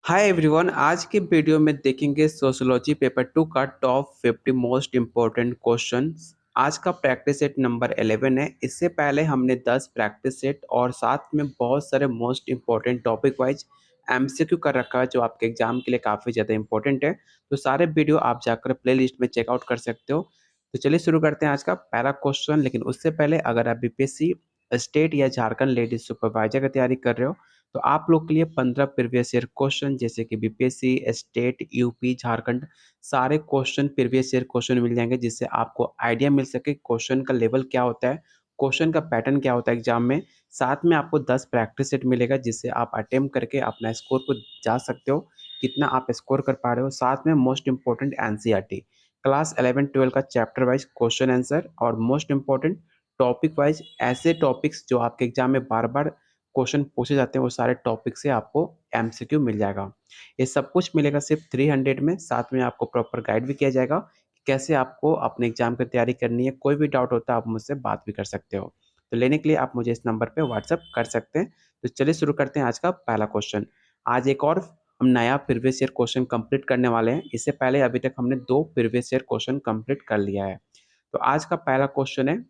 Hi everyone. आज के video में देखेंगे सोशियोलॉजी पेपर 2 का टॉप 50 मोस्ट इम्पोर्टेंट क्वेश्चंस। आज का प्रैक्टिस सेट नंबर 11 है। इससे पहले हमने 10 प्रैक्टिस सेट और साथ में बहुत सारे most important topic wise MCQ कर रखा है जो आपके एग्जाम के लिए काफ़ी ज़्यादा इंपॉर्टेंट है। तो सारे वीडियो आप जाकर प्लेलिस्ट में चेकआउट कर सकते हो। तो चलिए शुरू करते हैं आज का पहला क्वेश्चन। लेकिन उससे पहले अगर आप बीपीएससी स्टेट या झारखंड लेडीज सुपरवाइजर की तैयारी कर रहे हो तो आप लोग के लिए 15 प्रीवियस ईयर क्वेश्चन जैसे कि बीपीएससी स्टेट यूपी झारखंड सारे क्वेश्चन प्रीवियस ईयर क्वेश्चन मिल जाएंगे, जिससे आपको आइडिया मिल सके क्वेश्चन का लेवल क्या होता है, क्वेश्चन का पैटर्न क्या होता है एग्जाम में। साथ में आपको 10 प्रैक्टिस सेट मिलेगा जिससे आप अटेम्प्ट करके अपना स्कोर को जा सकते हो, कितना आप स्कोर कर पा रहे हो। साथ में मोस्ट इंपॉर्टेंट एनसीईआरटी क्लास 11-12 का चैप्टर वाइज क्वेश्चन आंसर और मोस्ट इंपॉर्टेंट टॉपिक वाइज ऐसे टॉपिक्स जो आपके एग्जाम में बार बार क्वेश्चन पूछे जाते हैं वो सारे टॉपिक से आपको एमसीक्यू मिल जाएगा। ये सब कुछ मिलेगा सिर्फ 300 में। साथ में आपको प्रॉपर गाइड भी किया जाएगा कि कैसे आपको अपने एग्जाम की तैयारी करनी है। कोई भी डाउट होता है आप मुझसे बात भी कर सकते हो। तो लेने के लिए आप मुझे इस नंबर पे व्हाट्सअप कर सकते हैं। तो चलिए शुरू करते हैं आज का पहला क्वेश्चन। आज एक और हम नया प्रीवियस ईयर क्वेश्चन कंप्लीट करने वाले हैं। इससे पहले अभी तक हमने 2 प्रीवियस ईयर क्वेश्चन कंप्लीट कर लिया है। तो आज का पहला क्वेश्चन है,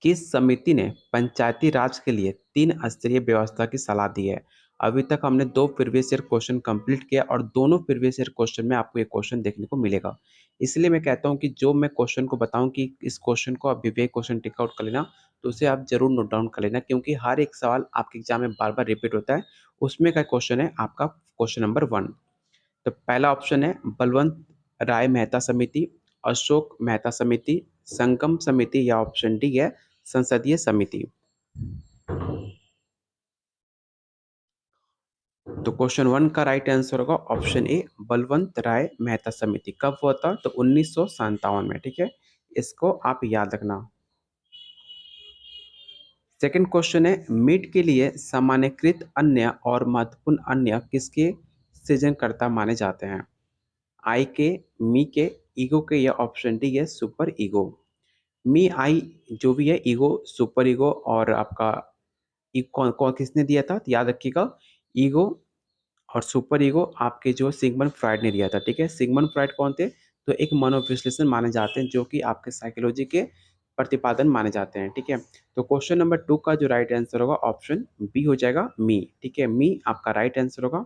किस समिति ने पंचायती राज के लिए 3 स्तरीय व्यवस्था की सलाह दी है। अभी तक हमने 2 प्रीवियस ईयर क्वेश्चन कंप्लीट किया और दोनों प्रीवियस ईयर क्वेश्चन में आपको ये क्वेश्चन देखने को मिलेगा। इसलिए मैं कहता हूँ कि जो मैं क्वेश्चन को बताऊं कि इस क्वेश्चन को आप विवेक क्वेश्चन टिक आउट कर लेना, तो उसे आप जरूर नोट डाउन कर लेना, क्योंकि हर एक सवाल आपके एग्जाम में बार बार रिपीट होता है। उसमें का क्वेश्चन है आपका क्वेश्चन नंबर 1। तो पहला ऑप्शन है बलवंत राय मेहता समिति, अशोक मेहता समिति, संगम समिति, या ऑप्शन डी है संसदीय समिति। तो क्वेश्चन 1 का राइट आंसर होगा ऑप्शन ए बलवंत राय मेहता समिति। कब हुआ था? तो 1957 में। ठीक है, इसको आप याद रखना। सेकंड क्वेश्चन है, मीट के लिए सामान्यकृत अन्य और महत्वपूर्ण अन्य किसके सृजनकर्ता माने जाते हैं? आई के, मी के, ईगो के, या ऑप्शन डी है सुपर ईगो। मी आई जो भी है, ईगो, सुपर ईगो और आपका कौन कौन किसने दिया था? तो याद रखिएगा, ईगो और सुपर ईगो आपके जो सिगमंड फ्राइड ने दिया था। ठीक है, सिगमंड फ्राइड कौन थे? तो एक मनोविश्लेषण माने जाते हैं जो कि आपके साइकोलॉजी के प्रतिपादन माने जाते हैं। ठीक है, तो क्वेश्चन नंबर 2 का जो राइट आंसर होगा ऑप्शन बी हो जाएगा, मी। ठीक है, मी आपका राइट आंसर होगा।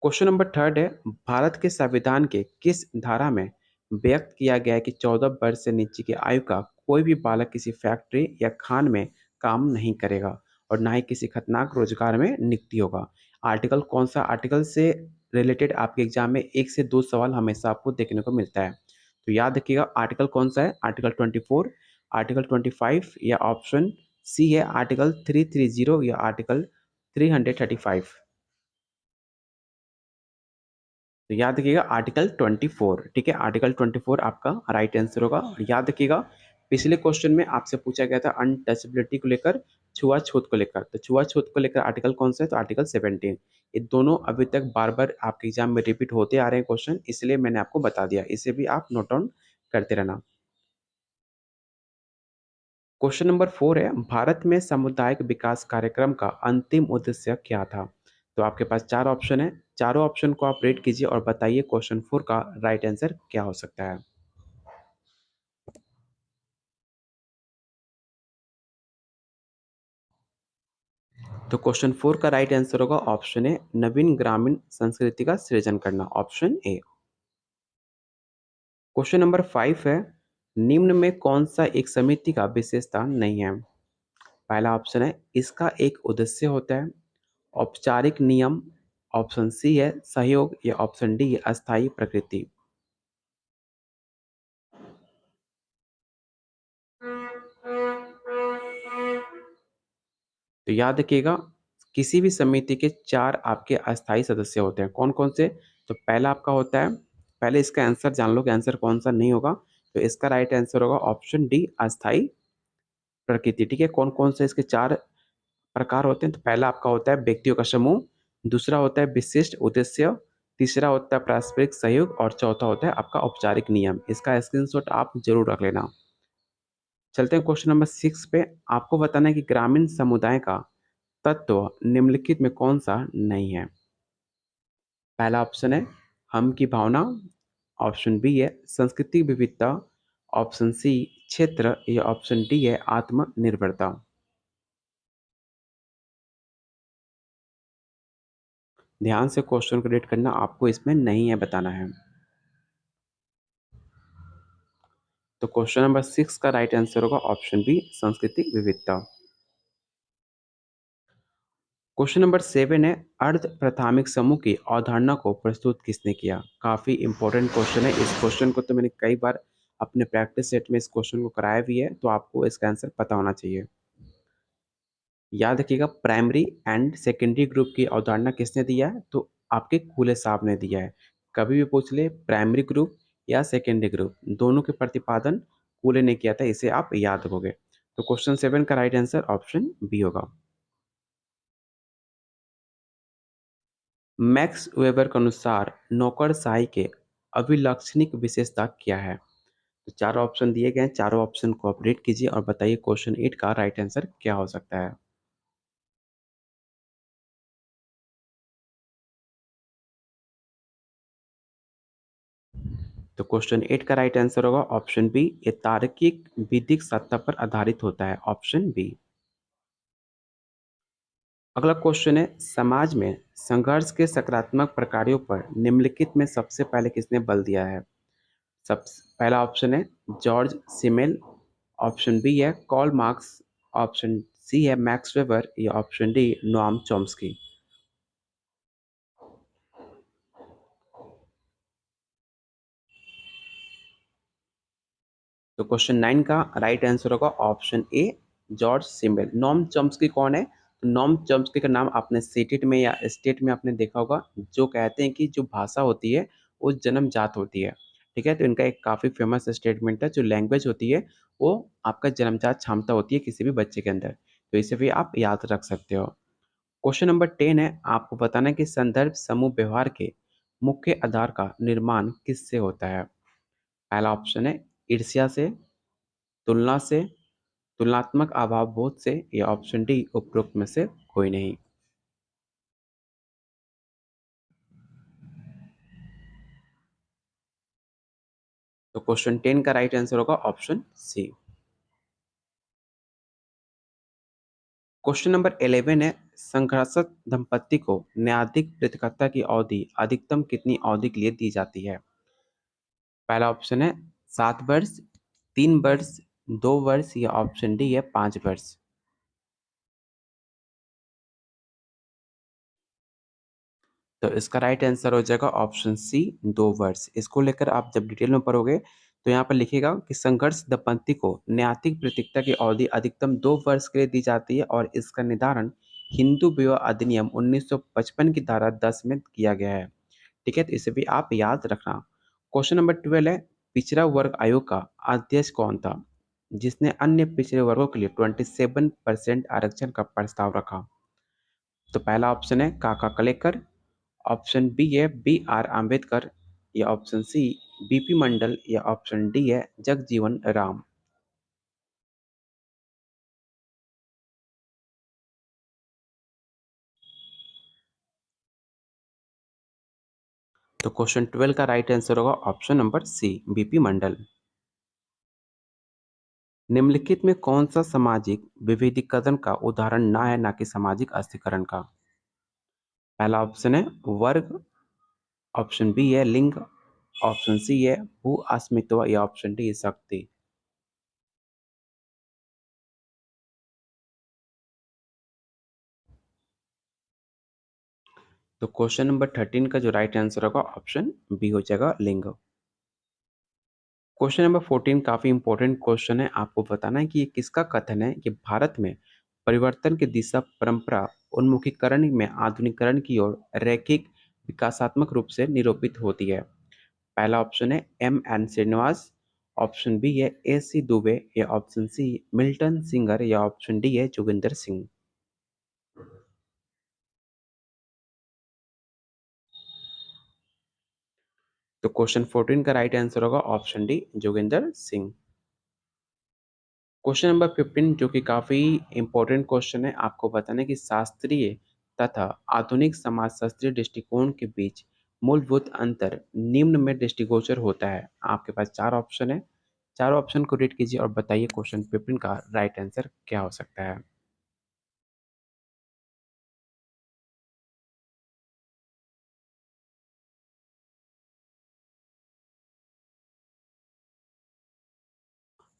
क्वेश्चन नंबर 3 है, भारत के संविधान के किस धारा में व्यक्त किया गया है कि 14 वर्ष से नीचे की आयु का कोई भी बालक किसी फैक्ट्री या खान में काम नहीं करेगा और ना ही किसी खतरनाक रोजगार में नियुक्ति होगा? आर्टिकल कौन सा? आर्टिकल से रिलेटेड आपके एग्जाम में 1 से 2 सवाल हमेशा आपको देखने को मिलता है। तो याद रखिएगा आर्टिकल कौन सा है? आर्टिकल 24, आर्टिकल 25, या ऑप्शन सी है आर्टिकल 330 या आर्टिकल 335। तो याद रखिएगा आर्टिकल 24। ठीक है, आर्टिकल 24 आपका राइट आंसर होगा। और याद रखिएगा पिछले क्वेश्चन में आपसे पूछा गया था अनटचेबिलिटी को लेकर, छुआछूत को लेकर। तो छुआछूत को लेकर आर्टिकल कौन सा है? तो आर्टिकल 17। ये दोनों अभी तक बार बार आपके एग्जाम में रिपीट होते आ रहे हैं क्वेश्चन, इसलिए मैंने आपको बता दिया। इसे भी आप नोट डाउन करते रहना। क्वेश्चन नंबर 4 है, भारत में सामुदायिक विकास कार्यक्रम का अंतिम उद्देश्य क्या था? तो आपके पास 4 ऑप्शन है, चारों ऑप्शन को आप रेड कीजिए और बताइए क्वेश्चन 4 का राइट आंसर क्या हो सकता है। तो क्वेश्चन 4 का राइट आंसर होगा ऑप्शन ए नवीन ग्रामीण संस्कृति का सृजन करना, ऑप्शन ए। क्वेश्चन नंबर 5 है, निम्न में कौन सा एक समिति का विशेषता नहीं है? पहला ऑप्शन है इसका एक उद्देश्य होता है, औपचारिक नियम, ऑप्शन सी है सहयोग, या ऑप्शन डी है अस्थायी प्रकृति। तो याद रखिएगा किसी भी समिति के 4 आपके अस्थायी सदस्य होते हैं। कौन कौन से? तो पहला आपका होता है, पहले इसका आंसर जान लो कि आंसर कौन सा नहीं होगा। तो इसका राइट आंसर होगा ऑप्शन डी अस्थायी प्रकृति। ठीक है, कौन कौन से इसके 4 प्रकार होते हैं? तो पहला आपका होता है व्यक्तियों का समूह, दूसरा होता है विशिष्ट उद्देश्य, तीसरा होता है पारस्परिक सहयोग, और चौथा होता है आपका औपचारिक नियम। इसका स्क्रीनशॉट आप जरूर रख लेना। चलते हैं क्वेश्चन नंबर 6 पे। आपको बताना है कि ग्रामीण समुदाय का तत्व निम्नलिखित में कौन सा नहीं है? पहला ऑप्शन है हम की भावना, ऑप्शन बी है सांस्कृतिक विविधता, ऑप्शन सी क्षेत्र या ऑप्शन डी है आत्मनिर्भरता। ध्यान से क्वेश्चन को रीड करना, आपको इसमें नहीं है बताना है। तो क्वेश्चन नंबर 6 का राइट आंसर होगा ऑप्शन बी सांस्कृतिक विविधता। क्वेश्चन नंबर 7 है अर्ध प्राथमिक समूह की अवधारणा को प्रस्तुत किसने किया? काफी इंपॉर्टेंट क्वेश्चन है। इस क्वेश्चन को तो मैंने कई बार अपने प्रैक्टिस सेट में इस क्वेश्चन को कराया भी है, तो आपको इसका आंसर पता होना चाहिए। याद रखिएगा, प्राइमरी एंड सेकेंडरी ग्रुप की अवधारणा किसने दिया है? तो आपके कूले साहब ने दिया है। कभी भी पूछ ले प्राइमरी ग्रुप या सेकेंडरी ग्रुप, दोनों के प्रतिपादन कूले ने किया था, इसे आप याद रखोगे। तो क्वेश्चन 7 का राइट आंसर ऑप्शन बी होगा। मैक्स वेबर के अनुसार नौकरशाही के अभिलक्षणिक विशेषता क्या है? तो चारों ऑप्शन दिए गए हैं, चारों ऑप्शन को आप रीड कीजिए और बताइए क्वेश्चन 8 का राइट आंसर क्या हो सकता है। तो क्वेश्चन 8 का राइट आंसर होगा ऑप्शन बी, ये तार्किक विधिक सत्ता पर आधारित होता है, ऑप्शन बी। अगला क्वेश्चन है समाज में संघर्ष के सकारात्मक प्रकारों पर निम्नलिखित में सबसे पहले किसने बल दिया है? सब पहला ऑप्शन है जॉर्ज सिमेल, ऑप्शन बी है कॉल मार्क्स, ऑप्शन सी है मैक्स वेबर या ऑप्शन डी नोआम चॉम्स्की। तो क्वेश्चन 9 का राइट आंसर होगा option A George Simmel. Noam Chomsky कौन है? तो नोम चॉम्स्की का नाम आपने सीटेट में या स्टेट में आपने देखा होगा, जो कहते हैं कि जो भाषा होती है वो जन्मजात होती है। ठीक है, तो इनका एक काफ़ी फेमस स्टेटमेंट है, जो लैंग्वेज होती है वो आपका जन्मजात क्षमता होती है किसी भी बच्चे के अंदर। तो इसे भी आप याद रख सकते हो। क्वेश्चन नंबर 10 है, आपको बताना है कि संदर्भ समूह व्यवहार के मुख्य आधार का निर्माण किससे होता है? पहला ऑप्शन है ईर्ष्या से, तुलना से, तुलनात्मक अभाव बोध से या ऑप्शन डी उपरोक्त में से कोई नहीं। तो क्वेश्चन 10 का राइट आंसर होगा ऑप्शन सी। क्वेश्चन नंबर 11 है संघर्षक दंपत्ति को न्यायाधिक प्रतिकर्ता की अवधि अधिकतम कितनी अवधि के लिए दी जाती है? पहला ऑप्शन है 7 वर्ष, 3 वर्ष, 2 वर्ष या ऑप्शन डी है 5 वर्ष। तो इसका राइट आंसर हो जाएगा ऑप्शन सी 2 वर्ष। इसको लेकर आप जब डिटेल में पढ़ोगे तो यहाँ पर लिखेगा कि संघर्ष दंपत्ति को न्यायिक प्रतिष्ठा की अवधि अधिकतम 2 वर्ष के लिए दी जाती है और इसका निर्धारण हिंदू विवाह अधिनियम 1955 की धारा 10 में किया गया है। ठीक है, तो इसे भी आप याद रखना। क्वेश्चन नंबर 12 है पिछड़ा वर्ग आयोग का अध्यक्ष कौन था जिसने अन्य पिछड़े वर्गों के लिए 27% आरक्षण का प्रस्ताव रखा? तो पहला ऑप्शन है काका कलेकर, ऑप्शन बी है बी आर आम्बेडकर या ऑप्शन सी बीपी मंडल या ऑप्शन डी है जगजीवन राम। तो क्वेश्चन 12 का राइट आंसर होगा ऑप्शन नंबर सी बीपी मंडल। निम्नलिखित में कौन सा सामाजिक विविधीकरण का उदाहरण ना है, ना कि सामाजिक अस्थिकरण का? पहला ऑप्शन है वर्ग, ऑप्शन बी है लिंग, ऑप्शन सी है भू अस्मित्व या ऑप्शन डी शक्ति। तो क्वेश्चन नंबर 13 का जो राइट आंसर होगा ऑप्शन बी हो जाएगा लिंग। क्वेश्चन नंबर 14 काफी इंपॉर्टेंट क्वेश्चन है। आपको बताना है कि ये किसका कथन है कि भारत में परिवर्तन की दिशा परंपरा उन्मुखीकरण में आधुनिकीकरण की ओर रैखिक विकासात्मक रूप से निरूपित होती है? पहला ऑप्शन है M N Srinivas, option B है ए सी दुबे या ऑप्शन सी मिल्टन सिंगर या ऑप्शन डी है जोगिंदर सिंह। तो क्वेश्चन 14 का राइट आंसर होगा option D Joginder Singh. Question number 15 जो कि काफ़ी इम्पोर्टेंट क्वेश्चन है, आपको बताना है कि शास्त्रीय तथा आधुनिक समाजशास्त्रीय दृष्टिकोण के बीच मूलभूत अंतर निम्न में दृष्टिगोचर होता है। आपके पास 4 ऑप्शन है, चारों ऑप्शन को रीड कीजिए और बताइए क्वेश्चन 15 का राइट आंसर क्या हो सकता है।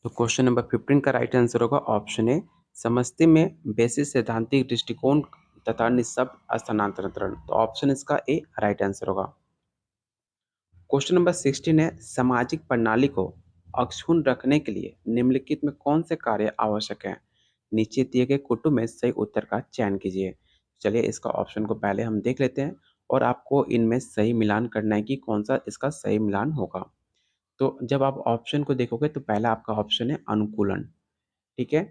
तो क्वेश्चन नंबर 15 का राइट आंसर होगा ऑप्शन ए, समष्टि में बेसिस सैद्धांतिक दृष्टिकोण तथा निःशब्द स्थानांतरण। तो ऑप्शन इसका ए राइट आंसर होगा। क्वेश्चन नंबर 16 है, सामाजिक प्रणाली को अक्षुण्ण रखने के लिए निम्नलिखित में कौन से कार्य आवश्यक हैं? नीचे दिए गए कुटुंब में सही उत्तर का चयन कीजिए। चलिए इसका ऑप्शन को पहले हम देख लेते हैं और आपको इनमें सही मिलान करना है कि कौन सा इसका सही मिलान होगा। तो जब आप ऑप्शन को देखोगे तो पहला आपका ऑप्शन है अनुकूलन, ठीक है?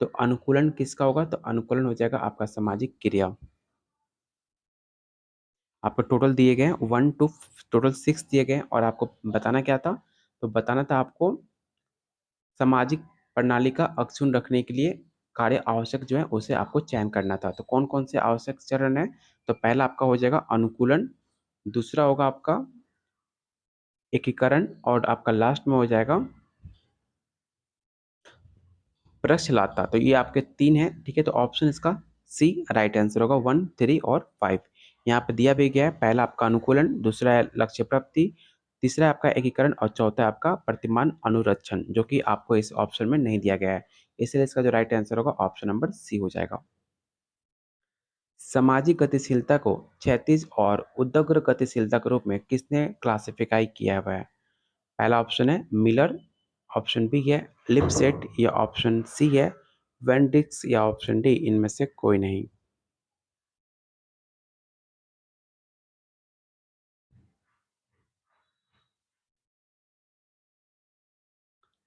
तो अनुकूलन किसका होगा? तो अनुकूलन हो जाएगा आपका सामाजिक क्रिया। आपको टोटल दिए गए हैं 1 टू टोटल 6 दिए गए हैं और आपको बताना क्या था? तो बताना था आपको सामाजिक प्रणाली का अक्षुण्ण रखने के लिए कार्य आवश्यक जो है उसे आपको चयन करना था। तो कौन-कौन से आवश्यक चरण हैं? तो पहला आपका हो जाएगा अनुकूलन, दूसरा होगा आपका एकीकरण और आपका लास्ट में हो जाएगा वृक्षलता। तो ये आपके 3 हैं, ठीक है? तो ऑप्शन इसका सी राइट आंसर होगा 1, 3 और 5। यहाँ पे दिया भी गया है, पहला आपका अनुकूलन, दूसरा है लक्ष्य प्राप्ति, तीसरा है आपका एकीकरण और चौथा है आपका प्रतिमान अनुरक्षण, जो कि आपको इस ऑप्शन में नहीं दिया गया है। इसलिए इसका जो राइट आंसर होगा ऑप्शन नंबर सी हो जाएगा। सामाजिक गतिशीलता को क्षैतिज और ऊर्ध्वाधर गतिशीलता के रूप में किसने क्लासिफाई किया हुआ है? पहला ऑप्शन है मिलर, ऑप्शन बी है लिपसेट या ऑप्शन सी है वेंडिक्स या ऑप्शन डी इनमें से कोई नहीं।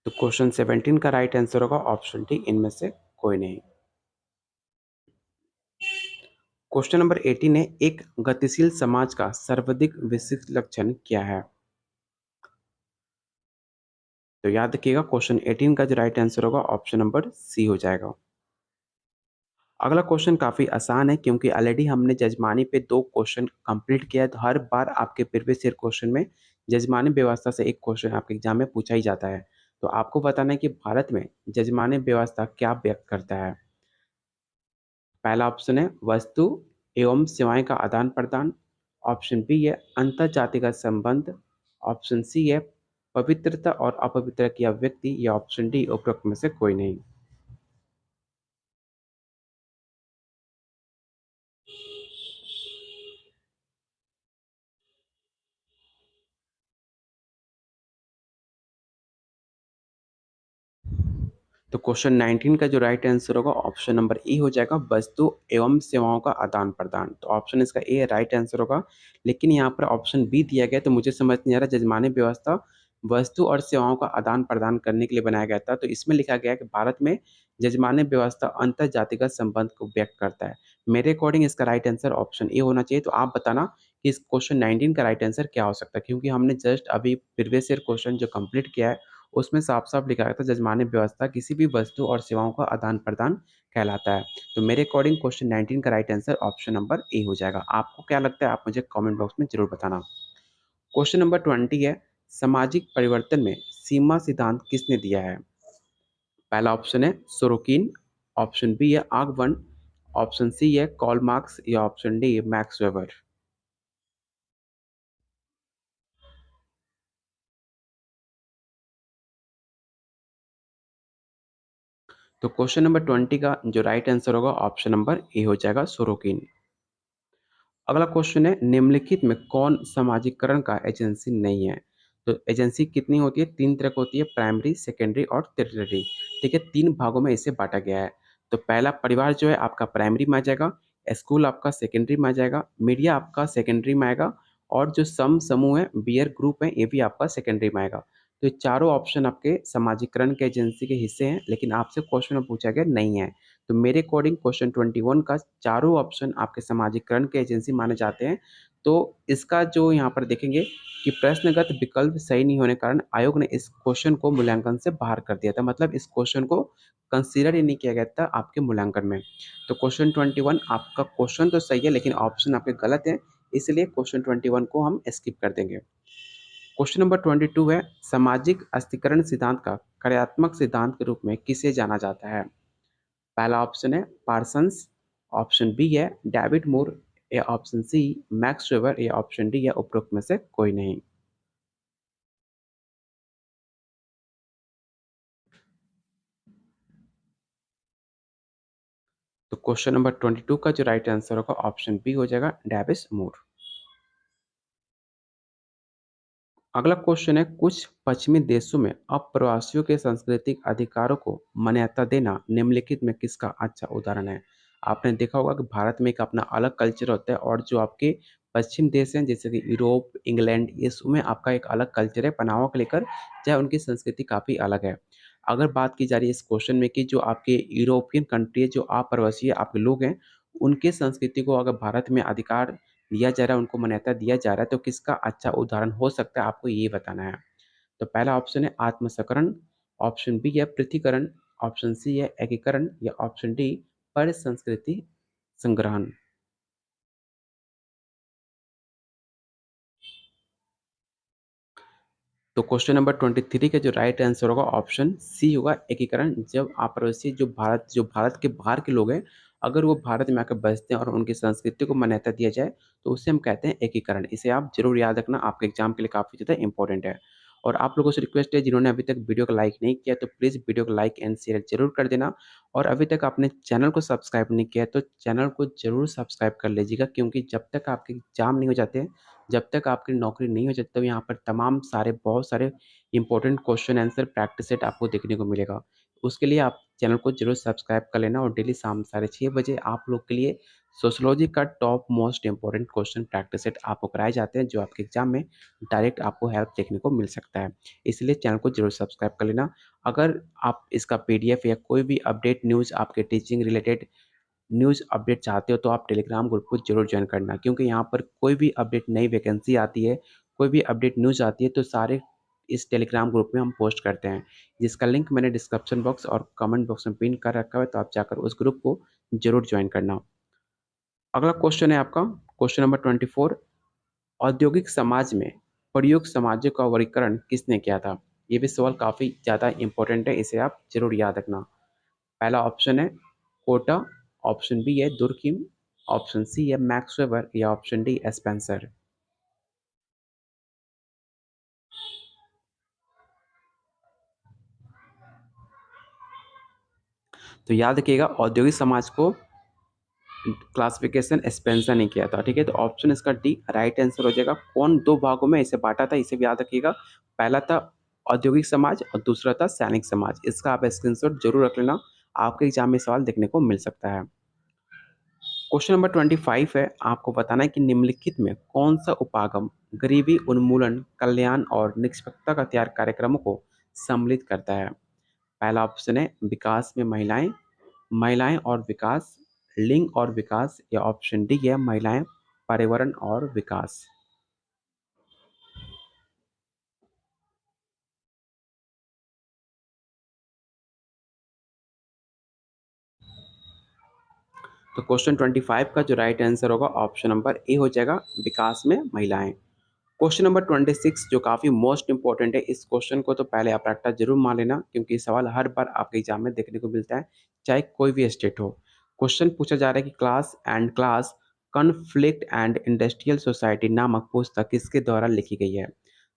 तो क्वेश्चन 17 का राइट आंसर होगा ऑप्शन डी इनमें से कोई नहीं। क्वेश्चन नंबर 18 है, एक गतिशील समाज का सर्वाधिक विशिष्ट लक्षण क्या है? तो याद रखिएगा क्वेश्चन 18 का जो राइट आंसर होगा ऑप्शन नंबर सी हो जाएगा। अगला क्वेश्चन काफ़ी आसान है क्योंकि ऑलरेडी हमने जजमानी पे 2 क्वेश्चन कंप्लीट किया है, तो हर बार आपके प्रीवियस ईयर क्वेश्चन में जजमानी व्यवस्था से एक क्वेश्चन आपके एग्जाम में पूछा ही जाता है। तो आपको बताना है कि भारत में जजमानी व्यवस्था क्या व्यक्त करता है? पहला ऑप्शन है वस्तु एवं सेवाएं का आदान-प्रदान, ऑप्शन बी है अंतरजातिगत संबंध, ऑप्शन सी है पवित्रता और अपवित्रता की अभिव्यक्ति या ऑप्शन डी उपरोक्त में से कोई नहीं। तो क्वेश्चन 19 का जो राइट आंसर होगा ऑप्शन नंबर ई हो जाएगा वस्तु एवं सेवाओं का आदान प्रदान। तो ऑप्शन इसका ए राइट आंसर होगा, लेकिन यहाँ पर ऑप्शन बी दिया गया तो मुझे समझ नहीं आ रहा, जजमानी व्यवस्था वस्तु और सेवाओं का आदान प्रदान करने के लिए बनाया गया था, तो इसमें लिखा गया है कि भारत में जजमानी व्यवस्था अंतर जातिगत संबंध को व्यक्त करता है। मेरे अकॉर्डिंग इसका राइट आंसर ऑप्शन ए होना चाहिए। तो आप बताना कि इस क्वेश्चन 19 का राइट आंसर क्या हो सकता है, क्योंकि हमने जस्ट अभी प्रीवियस ईयर क्वेश्चन जो कंप्लीट किया है उसमें साफ-साफ लिखा गया था जजमानी व्यवस्था किसी भी वस्तु और सेवाओं का आदान-प्रदान कहलाता है। तो मेरे अकॉर्डिंग क्वेश्चन 19 का right answer option number A हो जाएगा। आपको क्या लगता है आप मुझे कमेंट बॉक्स में ज़रूर बताना। क्वेश्चन नंबर 20 है, सामाजिक परिवर्तन में सीमा सिद्धांत किसने दिया है? पहला ऑप्शन है सोरोकिन, ऑप्शन बी है आगवन, ऑप्शन सी है कार्ल मार्क्स या ऑप्शन डी मैक्स वेबर। तो क्वेश्चन नंबर 20 का जो राइट आंसर होगा ऑप्शन नंबर ए हो जाएगा सोरोकिन। अगला क्वेश्चन है निम्नलिखित में कौन समाजीकरण का एजेंसी नहीं है? तो एजेंसी कितनी होती है? 3 तरह की होती है, प्राइमरी, सेकेंडरी और टर्टियरी। ठीक है, 3 भागों में इसे बाँटा गया है। तो पहला परिवार जो है आपका प्राइमरी में आ जाएगा, स्कूल आपका सेकेंडरी में आ जाएगा, मीडिया आपका सेकेंडरी में आएगा और जो समूह है, बियर ग्रुप है, ये भी आपका सेकेंडरी में आएगा। तो ये चारों ऑप्शन आपके समाजीकरण के एजेंसी के हिस्से हैं, लेकिन आपसे क्वेश्चन में पूछा गया नहीं है। तो मेरे अकॉर्डिंग क्वेश्चन 21 का चारों ऑप्शन आपके समाजीकरण के एजेंसी माने जाते हैं। तो इसका जो यहाँ पर देखेंगे कि प्रश्नगत विकल्प सही नहीं होने के कारण आयोग ने इस क्वेश्चन को मूल्यांकन से बाहर कर दिया था। मतलब इस क्वेश्चन को कंसीडर ही नहीं किया गया था आपके मूल्यांकन में। तो क्वेश्चन 21 आपका क्वेश्चन तो सही है लेकिन ऑप्शन आपके गलत हैं, इसलिए क्वेश्चन 21 को हम स्किप कर देंगे। क्वेश्चन नंबर 22 है, सामाजिक अस्थिकरण सिद्धांत का कार्यात्मक सिद्धांत के रूप में किसे जाना जाता है? पहला ऑप्शन है पार्सन्स, ऑप्शन बी है डेविड मूर, या ऑप्शन सी मैक्स वेबर, या ऑप्शन डी या उपरोक्त में से कोई नहीं। तो क्वेश्चन नंबर 22 का जो राइट आंसर होगा ऑप्शन बी हो जाएगा डेविस मूर। अगला क्वेश्चन है, कुछ पश्चिमी देशों में अप्रवासियों के सांस्कृतिक अधिकारों को मान्यता देना निम्नलिखित में किसका अच्छा उदाहरण है? आपने देखा होगा कि भारत में एक अपना अलग कल्चर होता है और जो आपके पश्चिम देश हैं जैसे कि यूरोप, इंग्लैंड, इसमें आपका एक अलग कल्चर है पनाहों को लेकर, चाहे उनकी संस्कृति काफ़ी अलग है। अगर बात की जा रही है इस क्वेश्चन में कि जो आपके यूरोपियन कंट्री है, जो अप्रवासी आपके लोग हैं, उनकी संस्कृति को अगर भारत में अधिकार दिया जा रहा है, उनको मान्यता दिया जा रहा है, तो किसका अच्छा उदाहरण हो सकता है आपको ये बताना है। तो पहला ऑप्शन है आत्मसकरण, ऑप्शन बी है पृथ्वीकरण, ऑप्शन सी है एकीकरण, या ऑप्शन डी पर संस्कृति संग्रहण। तो क्वेश्चन नंबर 23 का जो राइट आंसर होगा ऑप्शन सी होगा एकीकरण। जब आप्रवासी जो भारत के बाहर के लोग हैं, अगर वो भारत में आकर बसते हैं और उनकी संस्कृति को मान्यता दिया जाए, तो उसे हम कहते हैं एकीकरण। इसे आप ज़रूर याद रखना, आपके एग्जाम के लिए काफ़ी ज़्यादा इंपॉर्टेंट है। और आप लोगों से रिक्वेस्ट है, जिन्होंने अभी तक वीडियो को लाइक नहीं किया, तो प्लीज़ वीडियो को लाइक एंड शेयर ज़रूर कर देना। और अभी तक आपने चैनल को सब्सक्राइब नहीं किया है, तो चैनल को ज़रूर सब्सक्राइब कर लीजिएगा, क्योंकि जब तक आपके एग्जाम नहीं हो जाते हैं, जब तक आपकी नौकरी नहीं हो जाती, तो यहाँ पर तमाम सारे बहुत सारे important question answer practice set आपको देखने को मिलेगा। उसके लिए आप चैनल को ज़रूर सब्सक्राइब कर लेना और डेली शाम 6:30 बजे आप लोग के लिए सोशियोलॉजी का top most important question practice set आपको कराए जाते हैं, जो आपके एग्जाम में डायरेक्ट आपको हेल्प देखने को मिल सकता है। इसलिए चैनल को ज़रूर सब्सक्राइब कर लेना। अगर आप इसका पीडीएफ या कोई भी अपडेट न्यूज़ आपके टीचिंग रिलेटेड न्यूज़ अपडेट चाहते हो, तो आप टेलीग्राम ग्रुप को ज़रूर ज्वाइन करना, क्योंकि यहाँ पर कोई भी अपडेट नई वैकेंसी आती है, कोई भी अपडेट न्यूज़ आती है, तो सारे इस टेलीग्राम ग्रुप में हम पोस्ट करते हैं, जिसका लिंक मैंने डिस्क्रिप्शन बॉक्स और कमेंट बॉक्स में पिन कर रखा है, तो आप जाकर उस ग्रुप को ज़रूर ज्वाइन करना। अगला क्वेश्चन है आपका क्वेश्चन नंबर 24, औद्योगिक समाज में प्रयुक्त समाजों का वर्गीकरण किसने किया था? ये भी सवाल काफ़ी ज़्यादा इंपॉर्टेंट है, इसे आप ज़रूर याद रखना। पहला ऑप्शन है कोटा, ऑप्शन बी है दुर्किम, ऑप्शन सी है मैक्स वेबर, या ऑप्शन डी स्पेंसर। तो याद रखिएगा, औद्योगिक समाज को क्लासिफिकेशन स्पेंसर ने किया था, ठीक है। तो ऑप्शन इसका डी राइट आंसर हो जाएगा। कौन दो भागों में इसे बांटा था, इसे भी याद रखिएगा। पहला था औद्योगिक समाज और दूसरा था सैनिक समाज। इसका आप स्क्रीनशॉट जरूर रख लेना, आपके एग्जाम में सवाल देखने को मिल सकता है। क्वेश्चन नंबर 25 है, आपको बताना है कि निम्नलिखित में कौन सा उपागम गरीबी उन्मूलन, कल्याण और निष्पक्षता का त्याग कार्यक्रमों को सम्मिलित करता है? पहला ऑप्शन है विकास में महिलाएं, महिलाएं और विकास, लिंग और विकास, या ऑप्शन डी है महिलाएं, पर्यावरण और विकास। तो क्वेश्चन 25 का जो राइट आंसर होगा ऑप्शन नंबर ए हो जाएगा, विकास में महिलाएं। क्वेश्चन नंबर 26 जो काफ़ी मोस्ट इंपॉर्टेंट है, इस क्वेश्चन को तो पहले आप रट्टा जरूर मान लेना, क्योंकि ये सवाल हर बार आपके एग्जाम में देखने को मिलता है, चाहे कोई भी स्टेट हो। क्वेश्चन पूछा जा रहा है कि class conflict and industrial society नामक पुस्तक किसके द्वारा लिखी गई है?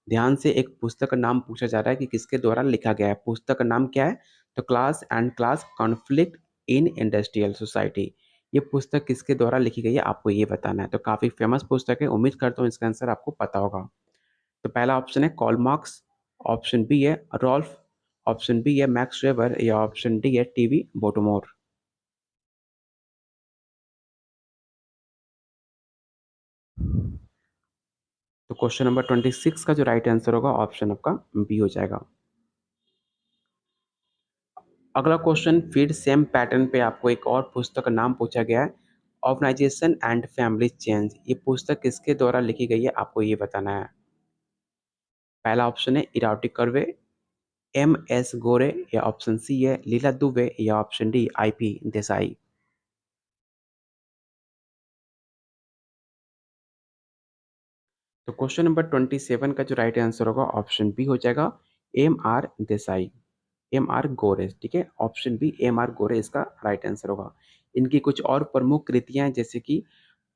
ध्यान से, एक पुस्तक का नाम पूछा जा रहा है कि किसके द्वारा लिखा गया है। पुस्तक का नाम क्या है? तो class conflict in industrial society. ये पुस्तक किसके द्वारा लिखी गई है, आपको ये बताना है। तो काफ़ी फेमस पुस्तक है, उम्मीद करता हूँ इसका आंसर आपको पता होगा। तो पहला ऑप्शन है कॉल मार्क्स, ऑप्शन बी है रॉल्फ, ऑप्शन बी है मैक्स वेबर, या ऑप्शन डी है टीवी बोटमोर। तो क्वेश्चन नंबर 26 का जो राइट आंसर होगा ऑप्शन आपका बी हो जाएगा। अगला क्वेश्चन फिर सेम पैटर्न पे आपको एक और पुस्तक का नाम पूछा गया है, ऑर्गेनाइजेशन एंड फैमिली चेंज। ये पुस्तक किसके द्वारा लिखी गई है, आपको ये बताना है। पहला ऑप्शन है इरावटी कर्वे, एम एस गोरे, या ऑप्शन सी है लीला दुबे, या option D I P Desai. तो क्वेश्चन नंबर 27 का जो राइट आंसर होगा ऑप्शन बी हो जाएगा, M R Desai, M R Gore. ठीक है, ऑप्शन बी एम आर गोरे इसका राइट आंसर होगा। इनकी कुछ और प्रमुख कृतियां हैं, जैसे कि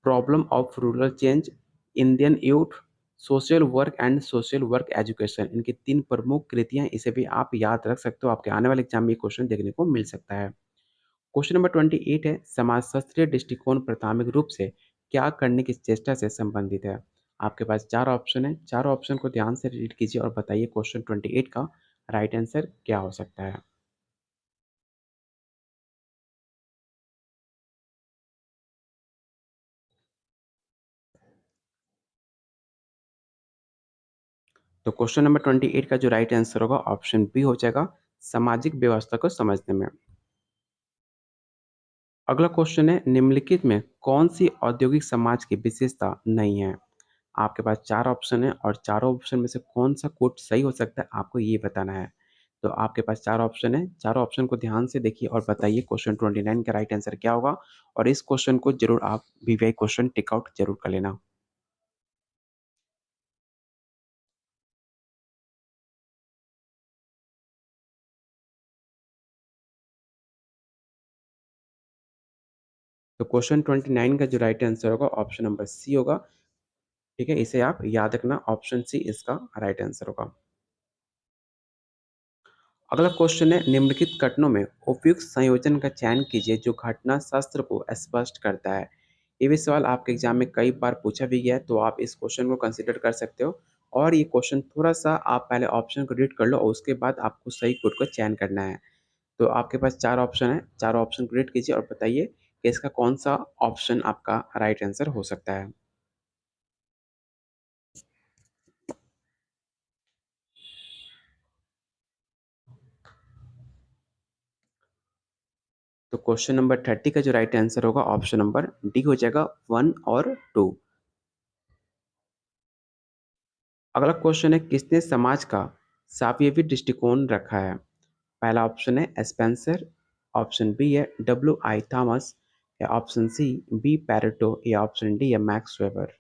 problem of rural change, Indian youth, social work and social work education. इनकी तीन प्रमुख कृतियां, इसे भी आप याद रख सकते हो, आपके आने वाले एग्जाम में ये क्वेश्चन देखने को मिल सकता है। क्वेश्चन नंबर 28 है, समाजशास्त्रीय दृष्टिकोण प्राथमिक रूप से क्या करने की चेष्टा से संबंधित है। आपके पास चार ऑप्शन है, चारों ऑप्शन को ध्यान से रीड कीजिए और बताइए क्वेश्चन 28 का राइट आंसर क्या हो सकता है। तो क्वेश्चन नंबर 28 का जो राइट आंसर होगा ऑप्शन बी हो जाएगा, सामाजिक व्यवस्था को समझने में। अगला क्वेश्चन है, निम्नलिखित में कौन सी औद्योगिक समाज की विशेषता नहीं है। आपके पास चार ऑप्शन है और चारों ऑप्शन में से कौन सा कोड सही हो सकता है, आपको ये बताना है। तो आपके पास चार ऑप्शन है, चारों ऑप्शन को ध्यान से देखिए और बताइए क्वेश्चन 29 का राइट आंसर क्या होगा। और इस क्वेश्चन को जरूर आप वीवीआई क्वेश्चन टिक आउट जरूर कर लेना। तो क्वेश्चन 29 का जो राइट आंसर होगा ऑप्शन नंबर सी होगा। ठीक है, इसे आप याद रखना, ऑप्शन सी इसका राइट आंसर होगा। अगला क्वेश्चन है, निम्नलिखित कथनों में उपयुक्त संयोजन का चयन कीजिए जो घटना शास्त्र को स्पष्ट करता है। ये भी सवाल आपके एग्जाम में कई बार पूछा भी गया है, तो आप इस क्वेश्चन को कंसिडर कर सकते हो। और ये क्वेश्चन थोड़ा सा आप पहले ऑप्शन को रीड कर लो और उसके बाद आपको सही कोड का चयन करना है। तो आपके पास चार ऑप्शन है, चारों ऑप्शन को रीड कीजिए और बताइए कि इसका कौन सा ऑप्शन आपका राइट आंसर हो सकता है। तो क्वेश्चन नंबर 30 का जो राइट आंसर होगा ऑप्शन नंबर डी हो जाएगा, 1 और 2। अगला क्वेश्चन है, किसने समाज का सापेवी दृष्टिकोण रखा है। पहला ऑप्शन है स्पेंसर, ऑप्शन बी है डब्ल्यू आई थॉमस, या ऑप्शन सी बी पैरेटो, या ऑप्शन डी है मैक्स वेबर।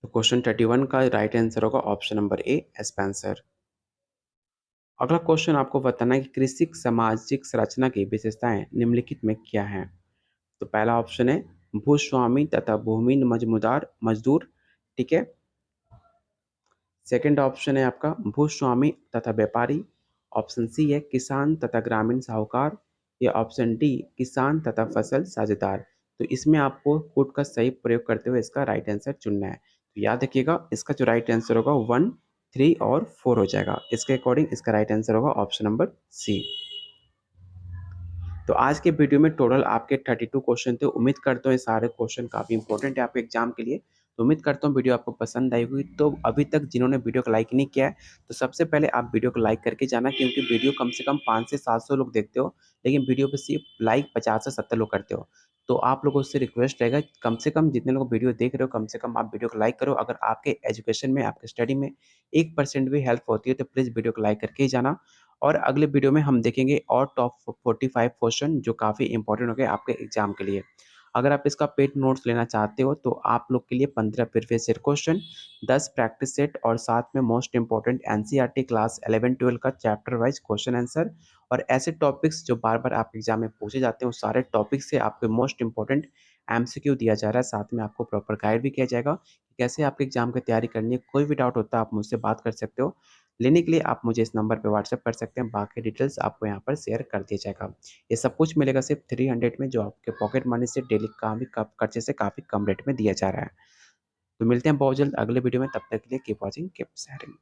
तो क्वेश्चन 31 का राइट आंसर होगा ऑप्शन नंबर ए स्पेंसर। अगला क्वेश्चन आपको बताना है कि कृषि सामाजिक संरचना की विशेषताएं निम्नलिखित में क्या हैं। तो पहला ऑप्शन है भूस्वामी तथा भूमिहीन मजमूदार मजदूर। ठीक है, सेकंड ऑप्शन है आपका भूस्वामी तथा व्यापारी, ऑप्शन सी है किसान तथा ग्रामीण साहूकार, या ऑप्शन डी किसान तथा फसल साझेदार। तो इसमें आपको कोड का सही प्रयोग करते हुए इसका राइट आंसर चुनना है। तो याद रखिएगा, इसका जो राइट आंसर होगा 1, 3 और 4 हो जाएगा। इसके अकॉर्डिंग इसका राइट आंसर होगा ऑप्शन नंबर सी। तो आज के वीडियो में टोटल आपके 32 क्वेश्चन थे। उम्मीद करता हूँ ये सारे क्वेश्चन काफ़ी इंपॉर्टेंट है आपके एग्जाम के लिए। तो उम्मीद करता हूँ वीडियो आपको पसंद आई होगी। तो अभी तक जिन्होंने वीडियो को लाइक नहीं किया है, तो सबसे पहले आप वीडियो को लाइक करके जाना, क्योंकि वीडियो कम से कम 500 से 700 लोग देखते हो, लेकिन वीडियो पे सिर्फ लाइक 50 से 70 लोग करते हो। तो आप लोगों से रिक्वेस्ट रहेगा, कम से कम जितने लोग वीडियो देख रहे हो, कम से कम आप वीडियो को लाइक करो। अगर आपके एजुकेशन में, आपके स्टडी में 1% भी हेल्प होती है, तो प्लीज़ वीडियो को लाइक करके ही जाना। और अगले वीडियो में हम देखेंगे और टॉप 45 क्वेश्चन जो काफ़ी इंपॉर्टेंट हो गए आपके एग्जाम के लिए। अगर आप इसका पेड नोट्स लेना चाहते हो, तो आप लोग के लिए 15 previous year question, 10 practice set और साथ में मोस्ट इंपॉर्टेंट एनसीईआरटी क्लास 11-12 का चैप्टर वाइज क्वेश्चन आंसर, और ऐसे टॉपिक्स जो बार बार आपके एग्जाम में पूछे जाते हैं, उस सारे टॉपिक से आपके मोस्ट इंपॉर्टेंट एमसीक्यू दिया जा रहा है। साथ में आपको प्रॉपर गाइड भी किया जाएगा कि कैसे आपके एग्जाम की तैयारी करनी है। कोई भी डाउट होता है आप मुझसे बात कर सकते हो। लेने के लिए आप मुझे इस नंबर पे व्हाट्सएप कर सकते हैं, बाकी डिटेल्स आपको यहाँ पर शेयर कर दिया जाएगा। ये सब कुछ मिलेगा सिर्फ 300 में, जो आपके पॉकेट मनी से डेली का भी खर्चे से काफ़ी कम रेट में दिया जा रहा है। तो मिलते हैं बहुत जल्द अगले वीडियो में, तब तक के लिए कीप वॉचिंग, कीप शेयरिंग।